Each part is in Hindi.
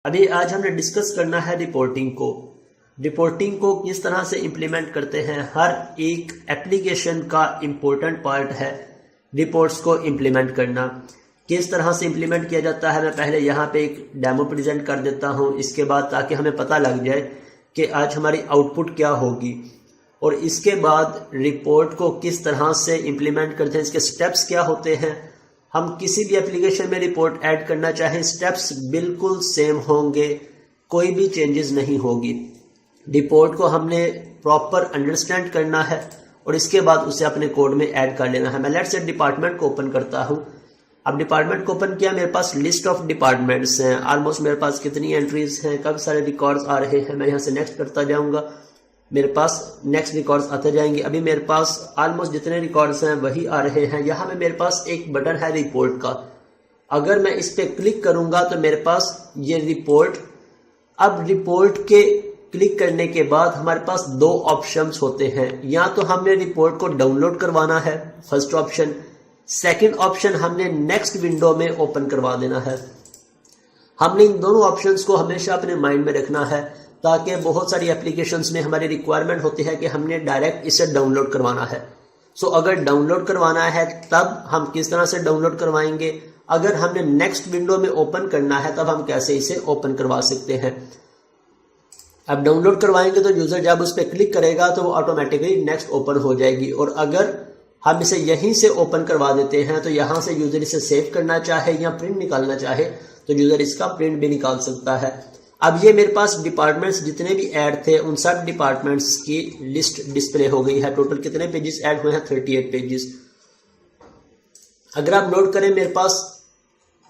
अभी आज हमने डिस्कस करना है रिपोर्टिंग को। रिपोर्टिंग को किस तरह से इम्प्लीमेंट करते हैं, हर एक एप्लीकेशन का इम्पोर्टेंट पार्ट है रिपोर्ट्स को इम्प्लीमेंट करना। किस तरह से इम्प्लीमेंट किया जाता है, मैं पहले यहाँ पे एक डेमो प्रेजेंट कर देता हूँ, इसके बाद ताकि हमें पता लग जाए कि आज हमारी आउटपुट क्या होगी, और इसके बाद रिपोर्ट को किस तरह से इम्प्लीमेंट करते हैं, इसके स्टेप्स क्या होते हैं। हम किसी भी एप्लीकेशन में रिपोर्ट ऐड करना चाहें, स्टेप्स बिल्कुल सेम होंगे, कोई भी चेंजेस नहीं होगी। रिपोर्ट को हमने प्रॉपर अंडरस्टैंड करना है और इसके बाद उसे अपने कोड में ऐड कर लेना है। मैं लेट्स से डिपार्टमेंट को ओपन करता हूं। अब डिपार्टमेंट को ओपन किया, मेरे पास लिस्ट ऑफ डिपार्टमेंट्स हैं। ऑलमोस्ट मेरे पास कितनी एंट्रीज हैं, कब सारे रिकॉर्ड्स आ रहे हैं, मैं यहाँ से नेक्स्ट करता जाऊंगा, मेरे पास नेक्स्ट रिकॉर्ड्स आते जाएंगे। अभी मेरे पास ऑलमोस्ट जितने रिकॉर्ड्स हैं वही आ रहे हैं। यहाँ पे मेरे पास एक बटन है रिपोर्ट का, अगर मैं इस पे क्लिक करूंगा तो मेरे पास ये रिपोर्ट। अब रिपोर्ट के क्लिक करने के बाद हमारे पास दो ऑप्शंस होते हैं, या तो हमने रिपोर्ट को डाउनलोड करवाना है, फर्स्ट ऑप्शन। सेकंड ऑप्शन हमने नेक्स्ट विंडो में ओपन करवा देना है। हमने इन दोनों ऑप्शंस को हमेशा अपने माइंड में रखना है, ताकि बहुत सारी एप्लीकेशंस में हमारी रिक्वायरमेंट होती है कि हमने डायरेक्ट इसे डाउनलोड करवाना है। सो अगर डाउनलोड करवाना है तब हम किस तरह से डाउनलोड करवाएंगे, अगर हमने नेक्स्ट विंडो में ओपन करना है तब हम कैसे इसे ओपन करवा सकते हैं। अब डाउनलोड करवाएंगे तो यूजर जब उस पर क्लिक करेगा तो वो ऑटोमेटिकली नेक्स्ट ओपन हो जाएगी, और अगर हम इसे यहीं से ओपन करवा देते हैं तो यहाँ से यूजर इसे सेव करना चाहे या प्रिंट निकालना चाहे तो यूजर इसका प्रिंट भी निकाल सकता है। अब ये मेरे पास डिपार्टमेंट्स जितने भी ऐड थे उन सब डिपार्टमेंट्स की लिस्ट डिस्प्ले हो गई है। टोटल कितने पेजेस ऐड हुए हैं, 38 पेजेस। अगर आप नोट करें मेरे पास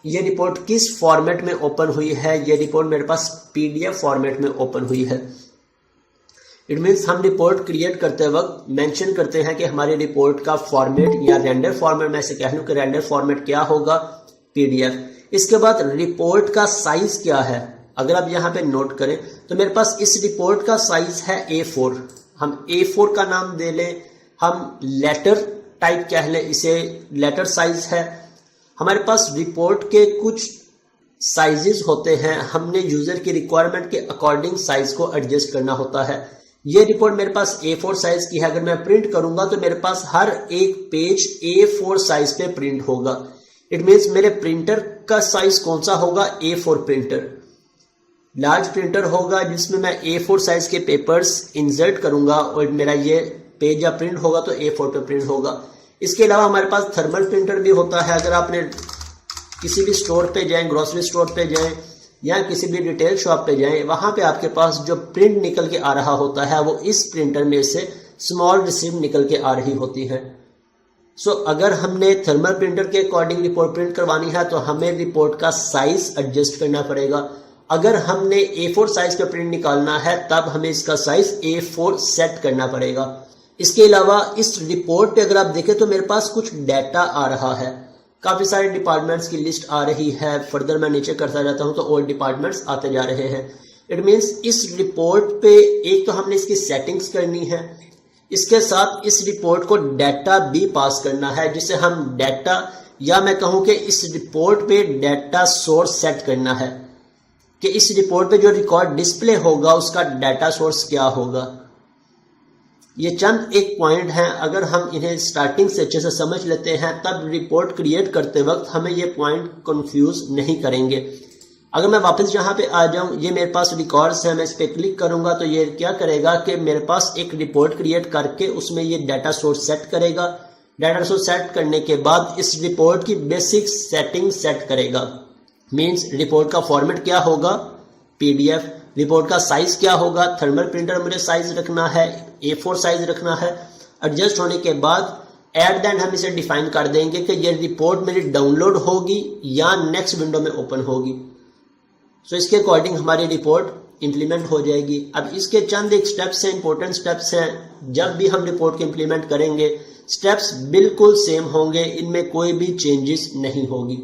ये रिपोर्ट किस फॉर्मेट में ओपन हुई है, ये रिपोर्ट मेरे पास पीडीएफ फॉर्मेट में ओपन हुई है। इट मीन्स हम रिपोर्ट क्रिएट करते वक्त मेंशन करते हैं कि हमारी रिपोर्ट का फॉर्मेट या रेंडर फॉर्मेट, मैं ऐसे कह लूं कि रेंडर फॉर्मेट क्या होगा, पीडीएफ। इसके बाद रिपोर्ट का साइज क्या है, अगर आप यहाँ पे नोट करें तो मेरे पास इस रिपोर्ट का साइज है A4। हम A4 का नाम दे लें, हम लेटर टाइप कह लें, इसे लेटर साइज है। हमारे पास रिपोर्ट के कुछ साइजेस होते हैं, हमने यूजर की रिक्वायरमेंट के अकॉर्डिंग साइज को एडजस्ट करना होता है। ये रिपोर्ट मेरे पास A4 साइज की है, अगर मैं प्रिंट करूंगा तो मेरे पास हर एक पेज A4 साइज पे प्रिंट होगा। इट मीन्स मेरे प्रिंटर का साइज कौन सा होगा, A4 प्रिंटर। लार्ज प्रिंटर होगा जिसमें मैं A4 साइज के पेपर्स इंसर्ट करूंगा और मेरा ये पेज या प्रिंट होगा तो A4 पे प्रिंट होगा। इसके अलावा हमारे पास थर्मल प्रिंटर भी होता है। अगर आपने किसी भी स्टोर पे जाएं, ग्रोसरी स्टोर पे जाएं या किसी भी रिटेल शॉप पे जाएं, वहां पे आपके पास जो प्रिंट निकल के आ रहा होता है वो इस प्रिंटर में से स्मॉल रिसीव निकल के आ रही होती है। सो अगर हमने थर्मल प्रिंटर के अकॉर्डिंग रिपोर्ट प्रिंट करवानी है तो हमें रिपोर्ट का साइज एडजस्ट करना पड़ेगा। अगर हमने A4 साइज का प्रिंट निकालना है तब हमें इसका साइज A4 सेट करना पड़ेगा। इसके अलावा इस रिपोर्ट पे अगर आप देखें तो मेरे पास कुछ डाटा आ रहा है, काफी सारे डिपार्टमेंट्स की लिस्ट आ रही है। फर्दर मैं नीचे करता जाता हूं तो और डिपार्टमेंट्स आते जा रहे हैं। इट मीन्स इस रिपोर्ट पे एक तो हमने इसकी सेटिंग्स करनी है, इसके साथ इस रिपोर्ट को डाटा भी पास करना है, जिसे हम डाटा, या मैं कहूं कि इस रिपोर्ट पे डाटा सोर्स सेट करना है कि इस रिपोर्ट पे जो रिकॉर्ड डिस्प्ले होगा उसका डाटा सोर्स क्या होगा। ये चंद एक पॉइंट हैं, अगर हम इन्हें स्टार्टिंग से अच्छे से समझ लेते हैं तब रिपोर्ट क्रिएट करते वक्त हमें ये पॉइंट कंफ्यूज नहीं करेंगे। अगर मैं वापस यहाँ पे आ जाऊं, ये मेरे पास रिकॉर्ड्स हैं, मैं इस पर क्लिक करूंगा तो ये क्या करेगा कि मेरे पास एक रिपोर्ट क्रिएट करके उसमें ये डाटा सोर्स सेट करेगा। डाटा सोर्स सेट करने के बाद इस रिपोर्ट की बेसिक सेटिंग सेट करेगा। मीन्स रिपोर्ट का फॉर्मेट क्या होगा, पीडीएफ। रिपोर्ट का साइज क्या होगा, थर्मल प्रिंटर मुझे साइज रखना है, A4 साइज रखना है। एडजस्ट होने के बाद एट द एंड हम इसे डिफाइन कर देंगे कि ये रिपोर्ट मेरी डाउनलोड होगी या नेक्स्ट विंडो में ओपन होगी। सो इसके अकॉर्डिंग हमारी रिपोर्ट इंप्लीमेंट हो जाएगी। अब इसके चंद एक स्टेप्स हैं, इंपॉर्टेंट स्टेप्स हैं। जब भी हम रिपोर्ट को इंप्लीमेंट करेंगे स्टेप्स बिल्कुल सेम होंगे, इनमें कोई भी चेंजेस नहीं होगी।